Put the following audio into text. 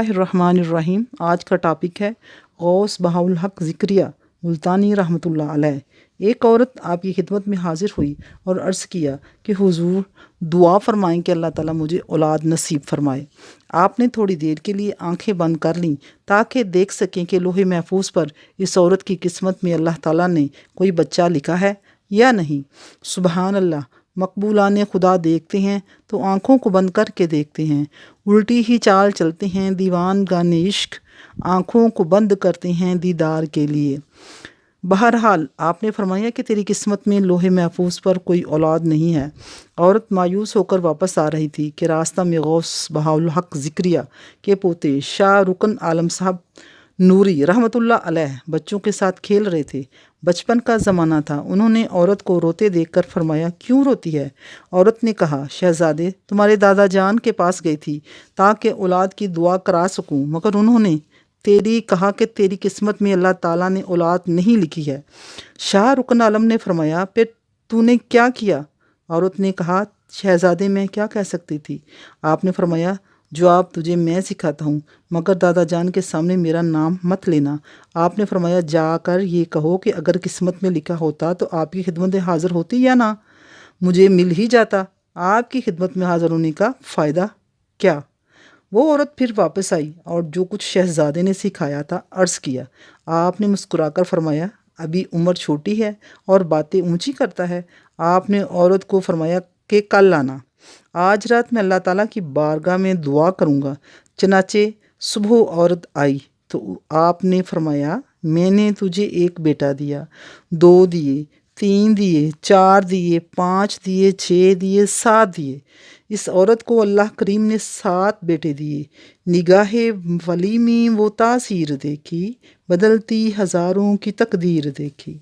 बिस्मिल्लाहिर्रहमानिर्रहीम। आज का टॉपिक है गौस बहाउल हक ज़िक्रिया मुल्तानी रहमतुल्लाह अलैह। एक औरत आपकी खिदमत में हाजिर हुई और अर्ज़ किया कि हुजूर दुआ फरमाएं कि अल्लाह ताला मुझे औलाद नसीब फरमाए। आपने थोड़ी देर के लिए आंखें बंद कर लीं ताकि देख सकें कि लोहे महफूज पर इस औरत की किस्मत में अल्लाह ताला ने कोई बच्चा लिखा है या नहीं। सुबहान अल्लाह, मकबूलाने खुदा देखते हैं तो आँखों को बंद करके देखते हैं, उल्टी ही चाल चलते हैं दीवान गाने इश्क, आँखों को बंद करते हैं दीदार के लिए। बहरहाल आपने फरमाया कि तेरी किस्मत में लोहे महफूज पर कोई औलाद नहीं है। औरत मायूस होकर वापस आ रही थी कि रास्ता में गौस बहाउल हक ज़िक्रिया के पोते शाह रुकन आलम साहब नूरी रहमतुल्लाह अलैह बच्चों के साथ खेल रहे थे। बचपन का ज़माना था। उन्होंने औरत को रोते देखकर फरमाया, क्यों रोती है? औरत ने कहा, शहज़ादे तुम्हारे दादा जान के पास गई थी ताकि औलाद की दुआ करा सकूं, मगर उन्होंने तेरी कहा कि तेरी किस्मत में अल्लाह ताला ने औलाद नहीं लिखी है। शाह रुकन आलम ने फरमाया, फिर तूने क्या किया? औरत ने कहा, शहज़ादे मैं क्या कह सकती थी? आपने फरमाया, जवाब तुझे मैं सिखाता हूँ, मगर दादा जान के सामने मेरा नाम मत लेना। आपने फरमाया, जाकर ये कहो कि अगर किस्मत में लिखा होता तो आपकी खिदमत में हाज़िर होती या ना, मुझे मिल ही जाता। आपकी खिदमत में हाज़िर होने का फ़ायदा क्या? वो औरत फिर वापस आई और जो कुछ शहज़ादे ने सिखाया था अर्ज़ किया। आपने मुस्कुराकर फरमाया, अभी उम्र छोटी है और बातें ऊंची करता है। आपने औरत को फरमाया कि कल आना, आज रात मैं अल्लाह ताला की बारगाह में दुआ करूँगा। चनाचे सुबह औरत आई तो आपने फरमाया, मैंने तुझे एक बेटा दिया, 2 दिए, 3 दिए, 4 दिए, 5 दिए, 6 दिए, 7 दिए। इस औरत को अल्लाह करीम ने 7 बेटे दिए। निगाहे वली में वो तासीर देखी, बदलती हज़ारों की तकदीर देखी।